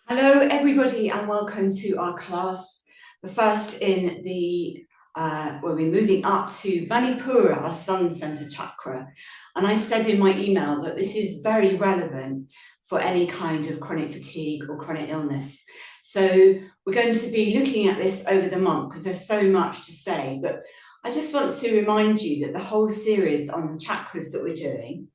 Hello everybody and welcome to our class, the first in the, where we're moving up to Manipura, our sun center chakra. And I said in my email that this is very relevant for any kind of chronic fatigue or chronic illness. So we're going to be looking at this over the month because there's so much to say, but I just want to remind you that the whole series on the chakras that we're doing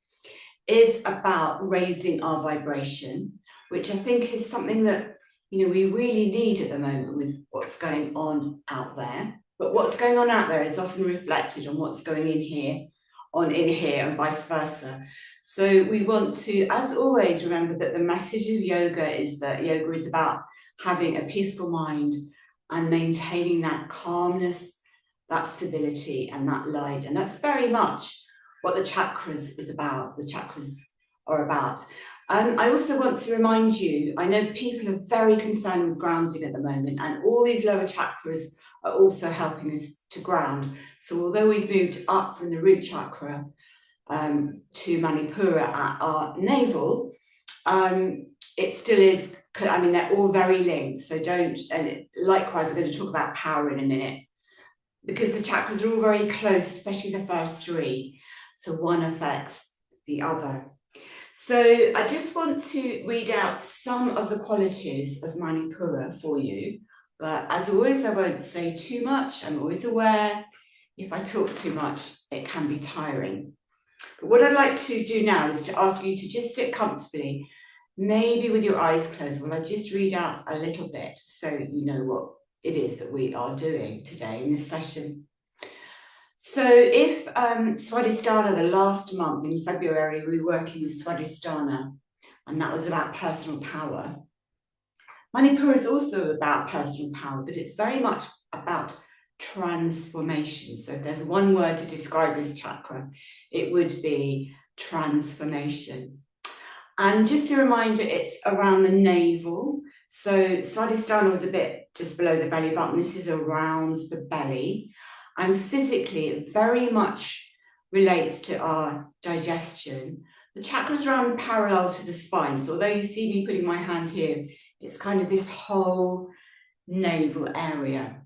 is about raising our vibration, which I think is something that, we really need at the moment with what's going on out there. But what's going on out there is often reflected on what's going in here, and vice versa. So we want to, as always, remember that the message of yoga is that yoga is about having a peaceful mind and maintaining that calmness, that stability, and that light. And that's very much what the chakras is about. The chakras are about. I also want to remind you, I know people are very concerned with grounding at the moment, and all these lower chakras are also helping us to ground. So although we've moved up from the root chakra to Manipura at our navel, it still is, they're all very linked. So likewise, I'm going to talk about power in a minute, because the chakras are all very close, especially the first three. So one affects the other. So I just want to read out some of the qualities of Manipura for you. But as always, I won't say too much. I'm always aware if I talk too much, it can be tiring. But what I'd like to do now is to ask you to just sit comfortably, maybe with your eyes closed, while I just read out a little bit so you know what it is that we are doing today in this session. So if Swadhisthana, the last month in February, we were working with Swadhisthana, and that was about personal power. Manipura is also about personal power, but it's very much about transformation. So if there's one word to describe this chakra, it would be transformation. And just a reminder, it's around the navel. So Swadhisthana was a bit just below the belly button. This is around the belly. And physically, it very much relates to our digestion. The chakras run parallel to the spine. So although you see me putting my hand here, it's kind of this whole navel area.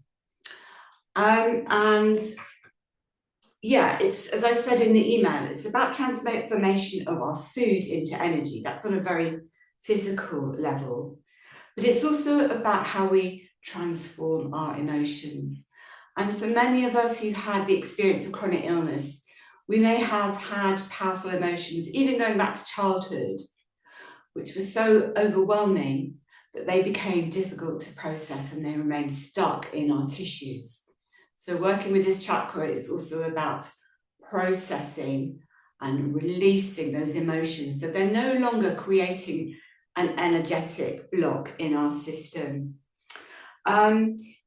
It's, as I said in the email, it's about transformation of our food into energy. That's on a very physical level. But it's also about how we transform our emotions. And for many of us who've had the experience of chronic illness, we may have had powerful emotions, even going back to childhood, which was so overwhelming that they became difficult to process and they remained stuck in our tissues. So working with this chakra is also about processing and releasing those emotions, so they're no longer creating an energetic block in our system.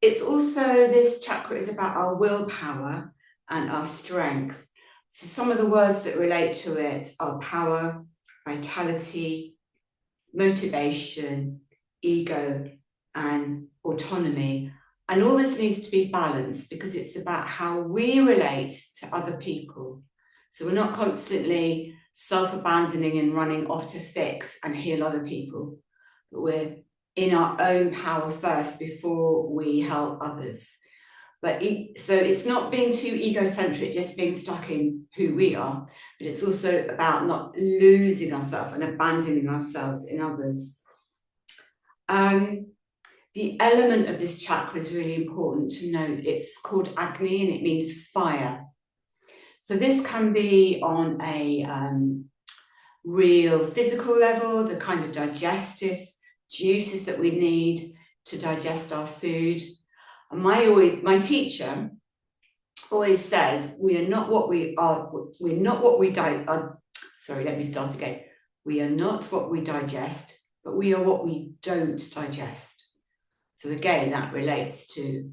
It's also, this chakra is about our willpower and our strength. So some of the words that relate to it are power, vitality, motivation, ego, and autonomy. And all this needs to be balanced because it's about how we relate to other people. So we're not constantly self-abandoning and running off to fix and heal other people, but we're in our own power first before we help others. So it's not being too egocentric, just being stuck in who we are, but it's also about not losing ourselves and abandoning ourselves in others. The element of this chakra is really important to note. It's called Agni and it means fire. So this can be on a real physical level, the kind of digestive juices that we need to digest our food. And my teacher always says, we are not what we are, we're not what we sorry, let me start again. We are not what we digest, but we are what we don't digest. So again, that relates to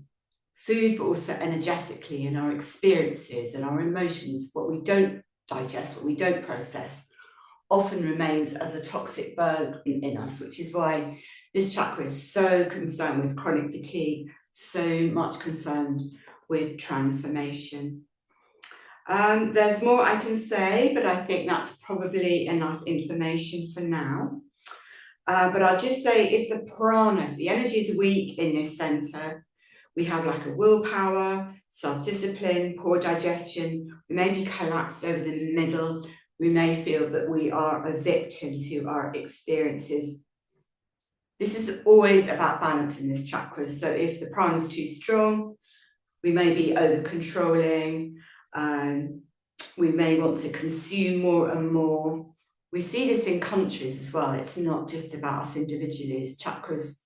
food, but also energetically in our experiences and our emotions. What we don't digest, what we don't process, often remains as a toxic burden in us, which is why this chakra is so concerned with chronic fatigue, so much concerned with transformation. There's more I can say, but I think that's probably enough information for now. But I'll just say, if the prana, the energy is weak in this center, we have lack of willpower, self-discipline, poor digestion, we may be collapsed over the middle, we may feel that we are a victim to our experiences. This is always about balance in this chakra. So if the prana is too strong, we may be over-controlling, we may want to consume more and more. We see this in countries as well. It's not just about us individually. Chakras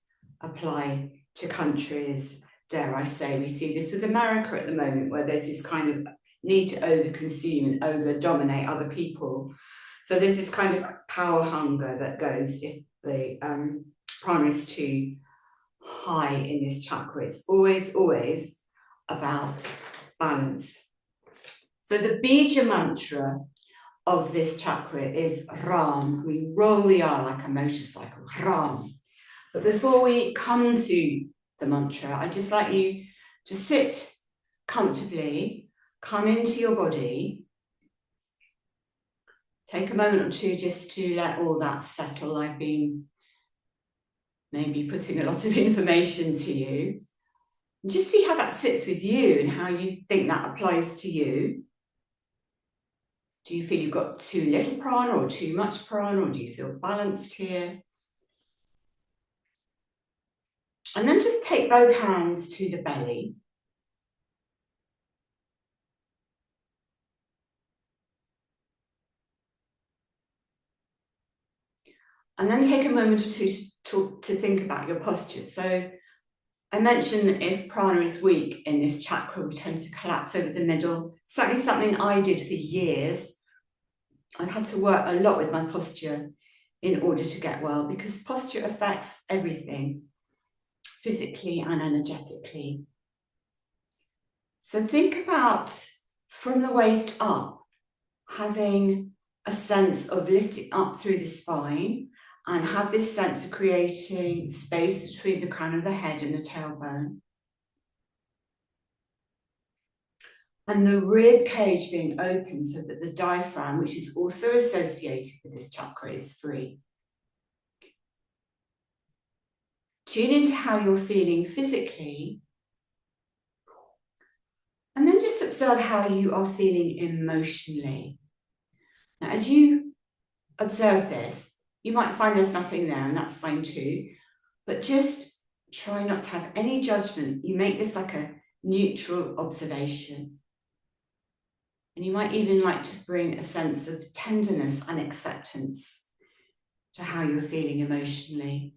apply to countries, dare I say. We see this with America at the moment, where there's this kind of need to over-consume and over-dominate other people. So there's this kind of power hunger that goes if the prana is too high in this chakra. It's always, always about balance. So the bija mantra of this chakra is Ram. We roll the R like a motorcycle, Ram. But before we come to the mantra, I'd just like you to sit comfortably, come into your body, take a moment or two just to let all that settle. I've been maybe putting a lot of information to you. And just see how that sits with you and how you think that applies to you. Do you feel you've got too little prana or too much prana, or do you feel balanced here? And then just take both hands to the belly. And then take a moment or two to think about your posture. So I mentioned that if prana is weak in this chakra, we tend to collapse over the middle. Certainly something I did for years. I've had to work a lot with my posture in order to get well, because posture affects everything, physically and energetically. So think about, from the waist up, having a sense of lifting up through the spine, and have this sense of creating space between the crown of the head and the tailbone. And the rib cage being open so that the diaphragm, which is also associated with this chakra, is free. Tune into how you're feeling physically, and then just observe how you are feeling emotionally. Now, as you observe this, you might find there's nothing there, and that's fine too, but just try not to have any judgment. You make this like a neutral observation. And you might even like to bring a sense of tenderness and acceptance to how you're feeling emotionally.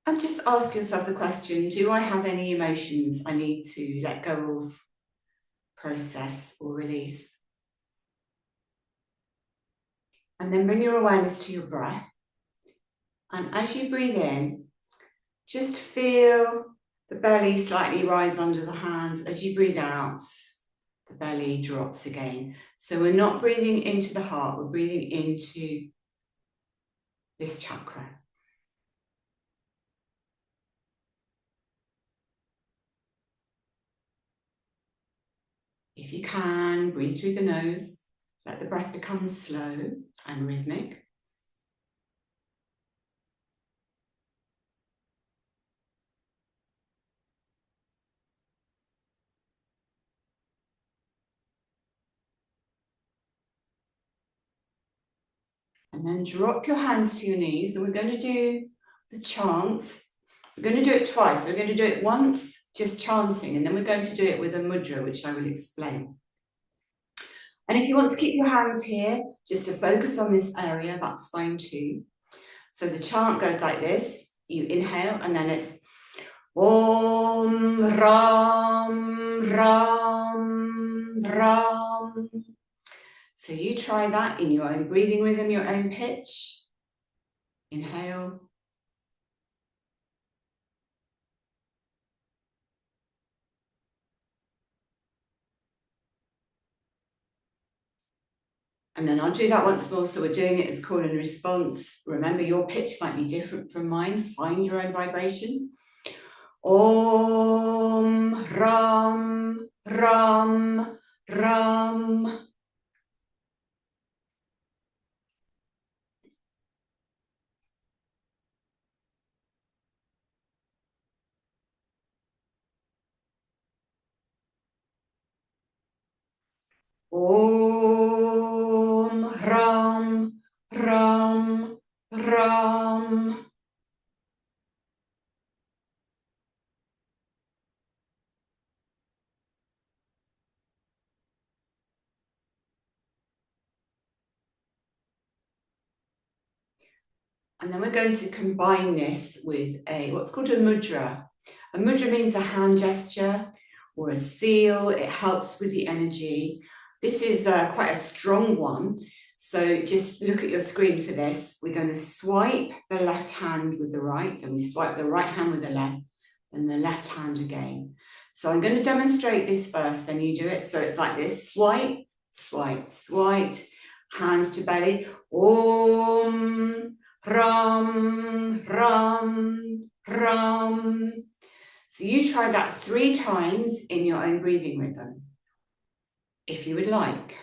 And just ask yourself the question, do I have any emotions I need to let go of, process, or release? And then bring your awareness to your breath. And as you breathe in, just feel the belly slightly rise under the hands. As you breathe out, the belly drops again. So we're not breathing into the heart, we're breathing into this chakra. If you can, breathe through the nose, let the breath become slow and rhythmic. And then drop your hands to your knees, and we're going to do the chant. We're going to do it twice. We're going to do it once, just chanting, and then we're going to do it with a mudra, which I will explain. And if you want to keep your hands here, just to focus on this area, that's fine too. So the chant goes like this. You inhale, and then it's Om Ram Ram Ram. So you try that in your own breathing rhythm, your own pitch. Inhale. And then I'll do that once more. So we're doing it as call and response. Remember, your pitch might be different from mine. Find your own vibration. Om Ram Ram Ram. Om Ram Ram Ram. And then we're going to combine this with what's called a mudra. A mudra means a hand gesture or a seal. It helps with the energy. This is quite a strong one. So just look at your screen for this. We're going to swipe the left hand with the right, then we swipe the right hand with the left, then the left hand again. So I'm going to demonstrate this first, then you do it. So it's like this: swipe, swipe, swipe, hands to belly. Om Ram, Ram, Ram. So you try that 3 times in your own breathing rhythm, if you would like.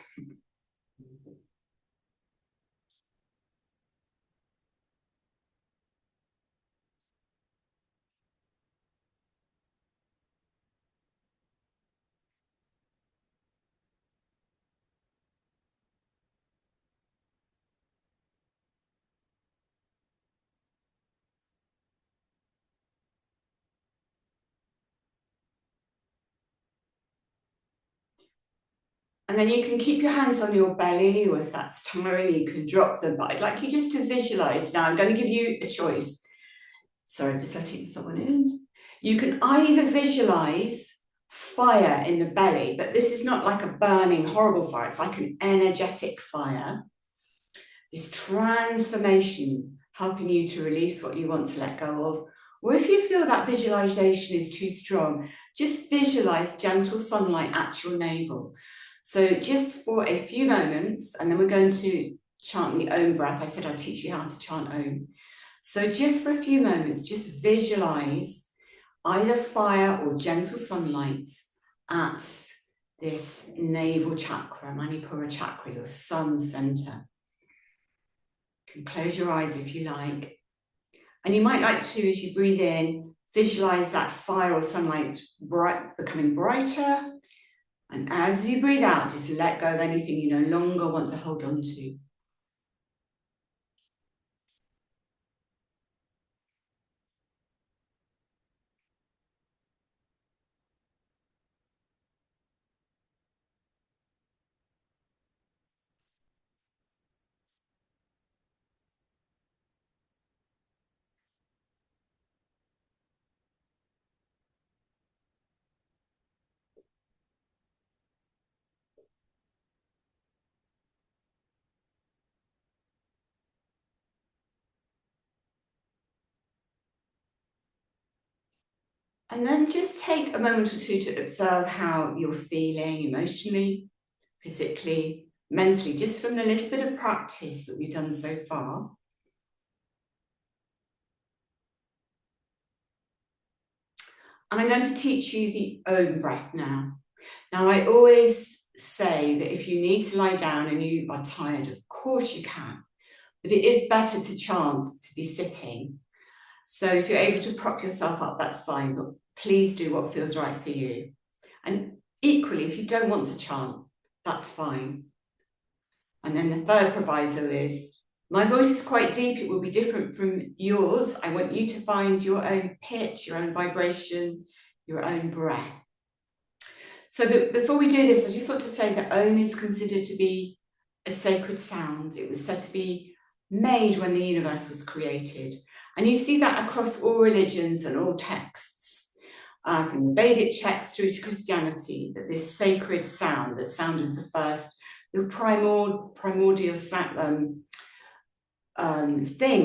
And then you can keep your hands on your belly, or if that's tiring, you can drop them. But I'd like you just to visualize. Now I'm going to give you a choice. Sorry, just letting someone in. You can either visualize fire in the belly, but this is not like a burning, horrible fire. It's like an energetic fire. This transformation helping you to release what you want to let go of. Or if you feel that visualization is too strong, just visualize gentle sunlight at your navel. So just for a few moments, and then we're going to chant the Om breath. I said I'd teach you how to chant Om. So just for a few moments, just visualize either fire or gentle sunlight at this navel chakra, Manipura chakra, your sun center. You can close your eyes if you like. And you might like to, as you breathe in, visualize that fire or sunlight becoming brighter. And as you breathe out, just let go of anything you no longer want to hold on to. And then just take a moment or two to observe how you're feeling emotionally, physically, mentally, just from the little bit of practice that we've done so far. And I'm going to teach you the Om breath now. Now, I always say that if you need to lie down and you are tired, of course you can, but it is better to chant to be sitting. So if you're able to prop yourself up, that's fine, but please do what feels right for you. And equally, if you don't want to chant, that's fine. And then the third proviso is, my voice is quite deep, it will be different from yours. I want you to find your own pitch, your own vibration, your own breath. So before we do this, I just want to say that Om is considered to be a sacred sound. It was said to be made when the universe was created. And you see that across all religions and all texts, from the Vedic texts through to Christianity, that this sacred sound, that sound is the first, the primordial thing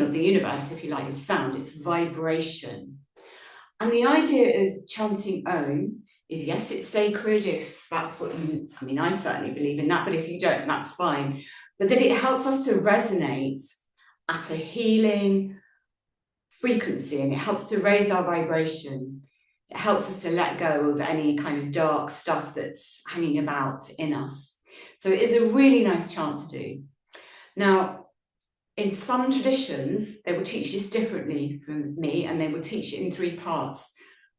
of the universe, if you like, is sound, it's vibration. And the idea of chanting Om is, yes, it's sacred, if that's what you, I mean, I certainly believe in that, but if you don't, that's fine. But that it helps us to resonate at a healing frequency, and it helps to raise our vibration. It helps us to let go of any kind of dark stuff that's hanging about in us. So it is a really nice chant to do. Now, in some traditions, they will teach this differently from me, and they will teach it in 3 parts.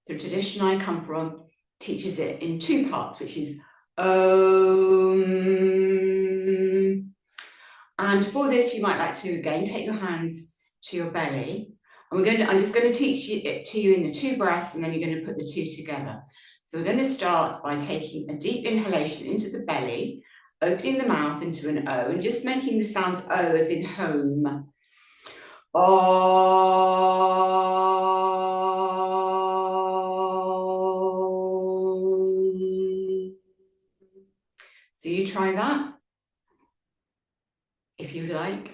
The tradition I come from teaches it in 2 parts, which is Om. And for this, you might like to again take your hands to your belly. And I'm just going to teach it to you in the 2 breaths, and then you're going to put the 2 together. So we're going to start by taking a deep inhalation into the belly, opening the mouth into an O, and just making the sound O as in home. Om. So you try that, if you like.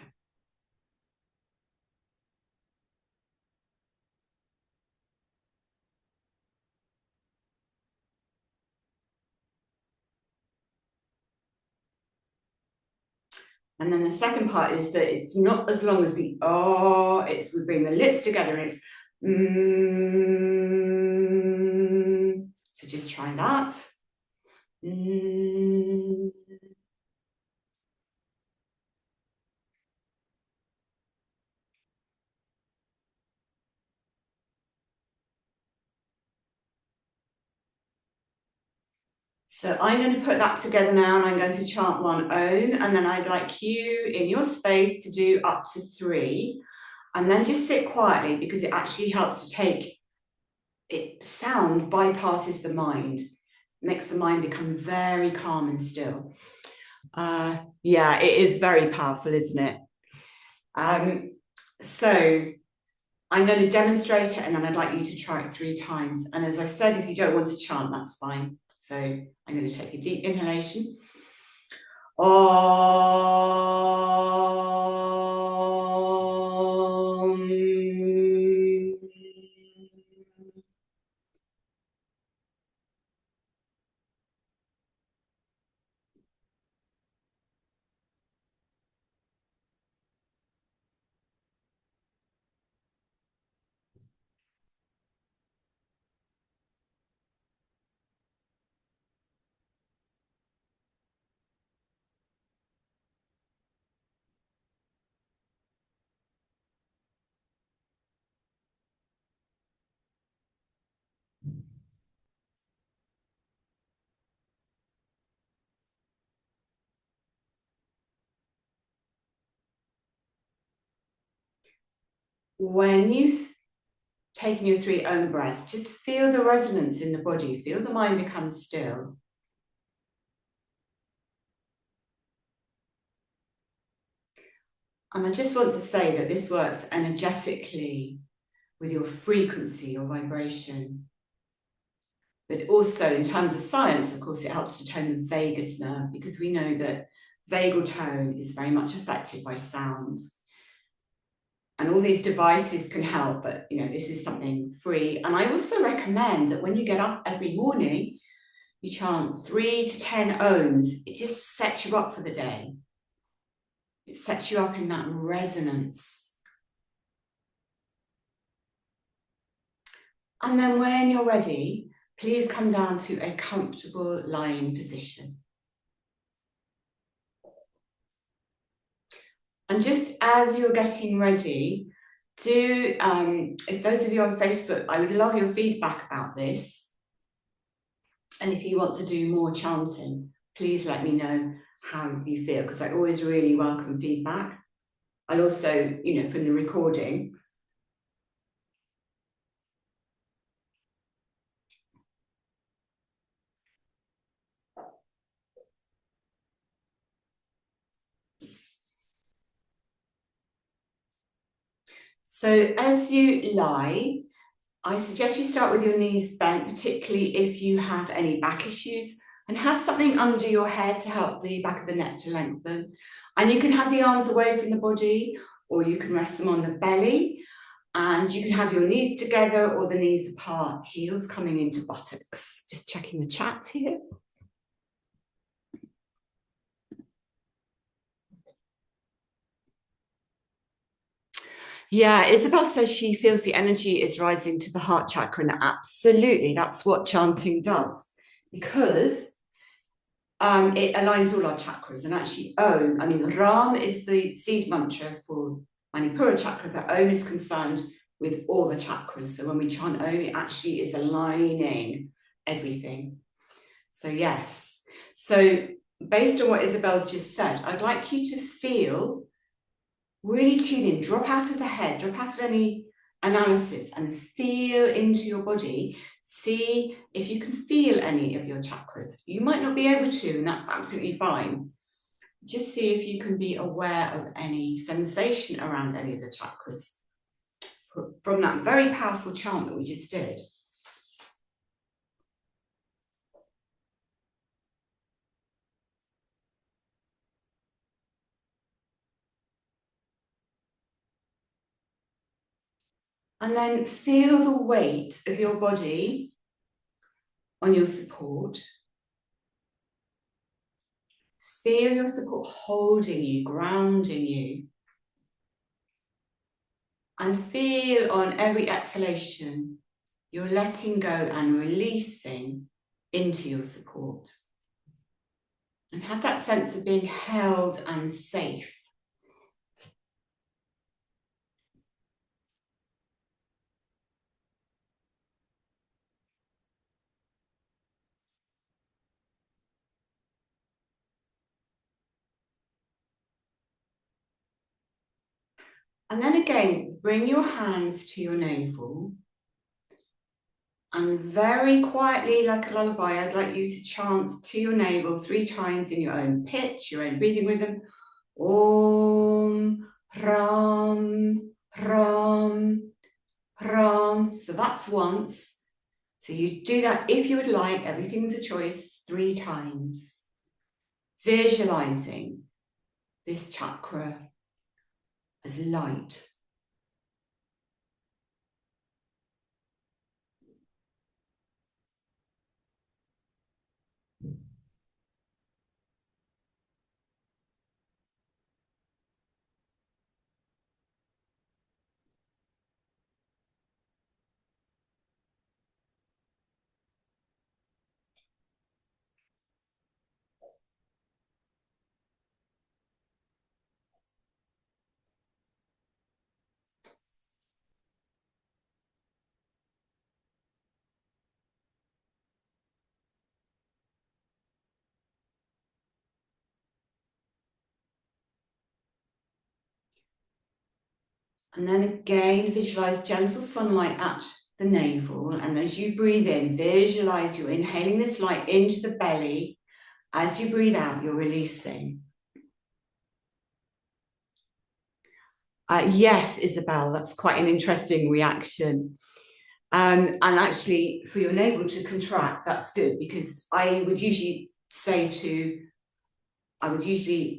And then the second part is that it's not as long as the oh, it's we bring the lips together and it's So just try that. So I'm going to put that together now, and I'm going to chant one Om, and then I'd like you in your space to do up to 3, and then just sit quietly, because it actually helps to take it. Sound bypasses the mind, makes the mind become very calm and still. Yeah, it is very powerful, isn't it? So I'm going to demonstrate it, and then I'd like you to try it 3 times. And as I said, if you don't want to chant, that's fine. So I'm going to take a deep inhalation. Om. When you've taken your 3 Om breaths, just feel the resonance in the body, feel the mind become still. And I just want to say that this works energetically with your frequency, your vibration. But also in terms of science, of course, it helps to tone the vagus nerve, because we know that vagal tone is very much affected by sound. And all these devices can help, but this is something free. And I also recommend that when you get up every morning, you chant 3 to 10 Oms. It just sets you up for the day. It sets you up in that resonance. And then when you're ready, please come down to a comfortable lying position. And just as you're getting ready, if those of you on Facebook, I would love your feedback about this. And if you want to do more chanting, please let me know how you feel, because I always really welcome feedback. I'll also, from the recording. So as you lie, I suggest you start with your knees bent, particularly if you have any back issues, and have something under your head to help the back of the neck to lengthen. And you can have the arms away from the body, or you can rest them on the belly, and you can have your knees together or the knees apart, heels coming into buttocks. Just checking the chat here. Yeah, Isabel says she feels the energy is rising to the heart chakra, and absolutely, that's what chanting does, because it aligns all our chakras. And actually Om, Ram is the seed mantra for Manipura chakra, but Om is concerned with all the chakras. So when we chant Om, it actually is aligning everything. So yes. So based on what Isabel's just said, I'd like you to feel, really tune in, drop out of the head, drop out of any analysis and feel into your body. See if you can feel any of your chakras. You might not be able to, and that's absolutely fine. Just see if you can be aware of any sensation around any of the chakras from that very powerful chant that we just did. And then feel the weight of your body on your support. Feel your support holding you, grounding you. And feel on every exhalation, you're letting go and releasing into your support. And have that sense of being held and safe. And then again, bring your hands to your navel. And very quietly, like a lullaby, I'd like you to chant to your navel 3 times in your own pitch, your own breathing rhythm. Om, Ram, Ram, Ram. So that's once. So you do that if you would like, everything's a choice, 3 times. Visualizing this chakra as light. And then again, visualize gentle sunlight at the navel. And as you breathe in, visualize you're inhaling this light into the belly. As you breathe out, you're releasing. Yes, Isabel, that's quite an interesting reaction. And actually, for your navel to contract, that's good, because I would usually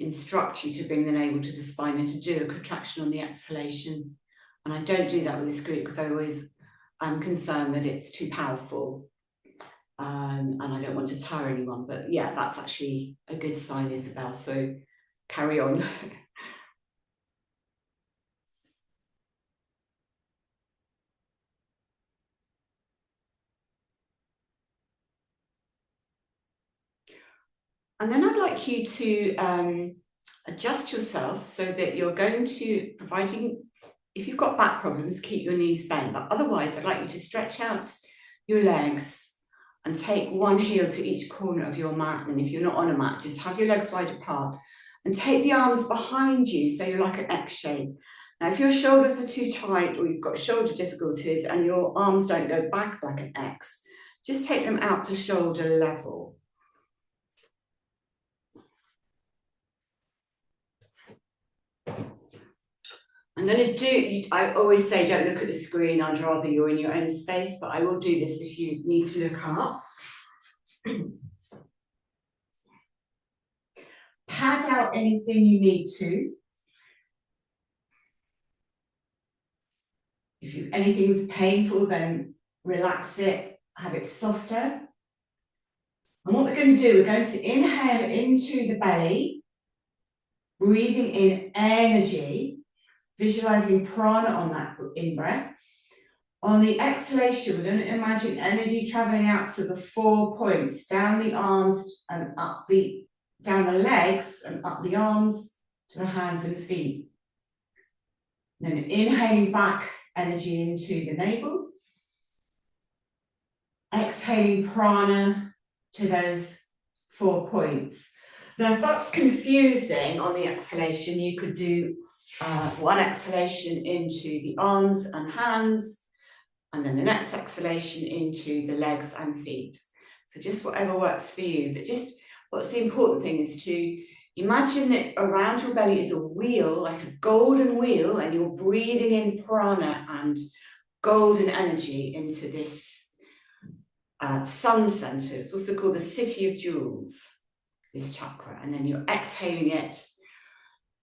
instruct you to bring the navel to the spine and to do a contraction on the exhalation. And I don't do that with this group because I always am concerned that it's too powerful. And I don't want to tire anyone. But yeah, that's actually a good sign, Isabel. So carry on. And then I'd like you to adjust yourself so that you're going to, if you've got back problems, keep your knees bent. But otherwise, I'd like you to stretch out your legs and take one heel to each corner of your mat. And if you're not on a mat, just have your legs wide apart and take the arms behind you so you're like an X shape. Now, if your shoulders are too tight or you've got shoulder difficulties and your arms don't go back like an X, just take them out to shoulder level. I'm going to do, I always say don't look at the screen, I'd rather you're in your own space, but I will do this if you need to look up. Pad out anything you need to. If anything's painful, then relax it, have it softer. And what we're going to do, we're going to inhale into the belly, breathing in energy, visualizing prana on that in-breath. On the exhalation, we're going to imagine energy traveling out to the 4 points, down the arms and up down the legs and up the arms to the hands and feet. And then inhaling back energy into the navel. Exhaling prana to those 4 points. Now, if that's confusing on the exhalation, you could do one exhalation into the arms and hands, and then the next exhalation into the legs and feet. So just whatever works for you. But just what's the important thing is to imagine that around your belly is a wheel, like a golden wheel, and you're breathing in prana and golden energy into this sun center. It's also called the city of jewels, this chakra. And then you're exhaling it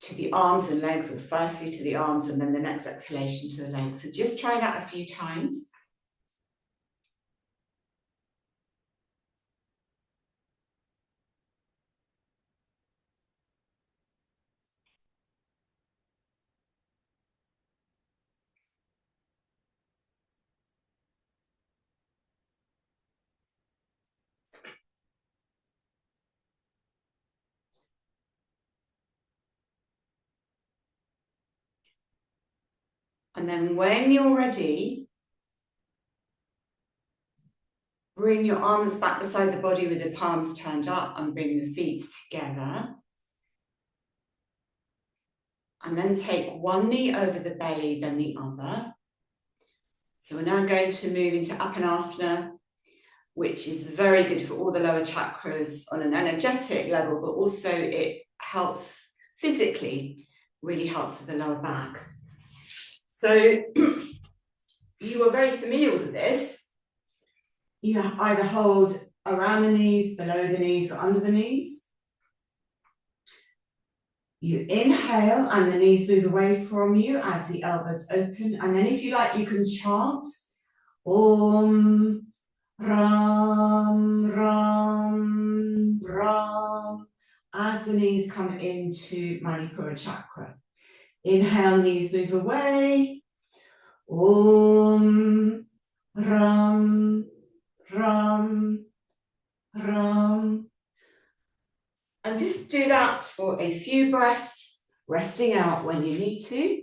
to the arms and legs, or firstly to the arms and then the next exhalation to the legs. So just try that a few times. And then when you're ready, bring your arms back beside the body with the palms turned up and bring the feet together. And then take one knee over the belly, then the other. So we're now going to move into Apana, which is very good for all the lower chakras on an energetic level, but also it helps physically, really helps with the lower back. So you are very familiar with this. You either hold around the knees, below the knees, or under the knees. You inhale and the knees move away from you as the elbows open. And then if you like, you can chant Om Ram Ram Ram as the knees come into Manipura chakra. Inhale, knees move away. Om Ram Ram Ram. And just do that for a few breaths, resting out when you need to.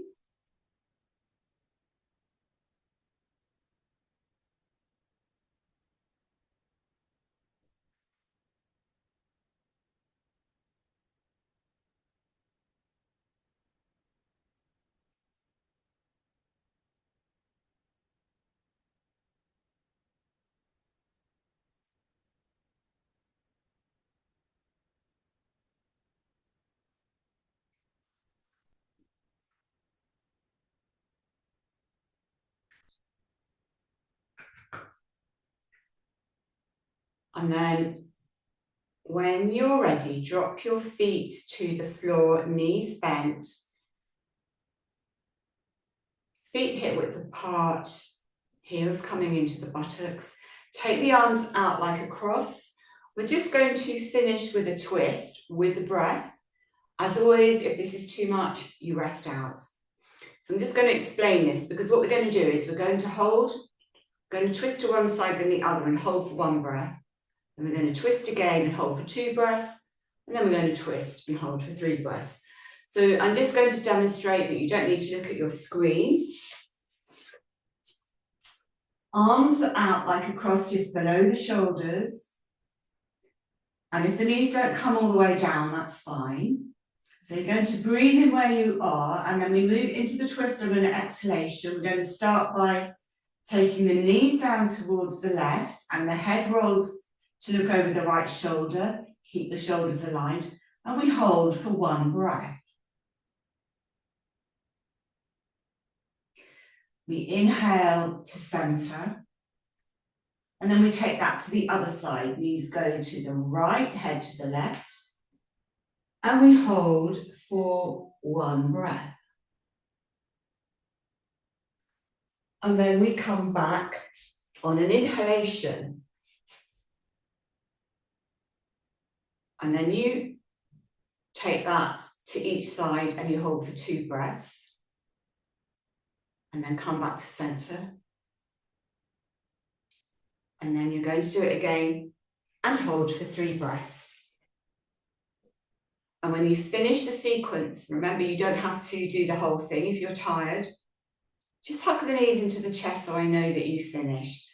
And then when you're ready, drop your feet to the floor, knees bent, feet hip width apart, heels coming into the buttocks. Take the arms out like a cross. We're just going to finish with a twist with the breath. As always, if this is too much, you rest out. So I'm just going to explain this, because what we're going to do is we're going to hold, going to twist to one side then the other and hold for 1 breath. Then we're going to twist again and hold for 2 breaths. And then we're going to twist and hold for 3 breaths. So I'm just going to demonstrate, but you don't need to look at your screen. Arms are out like a cross just below the shoulders. And if the knees don't come all the way down, that's fine. So you're going to breathe in where you are, and then we move into the twist on an exhalation. We're going to start by taking the knees down towards the left, and the head rolls to look over the right shoulder. Keep the shoulders aligned, and we hold for 1 breath. We inhale to center, and then we take that to the other side. Knees go to the right, head to the left, and we hold for 1 breath. And then we come back on an inhalation. And then you take that to each side and you hold for 2 breaths. And then come back to center. And then you're going to do it again and hold for 3 breaths. And when you finish the sequence, remember you don't have to do the whole thing if you're tired. Just hug the knees into the chest so I know that you finished.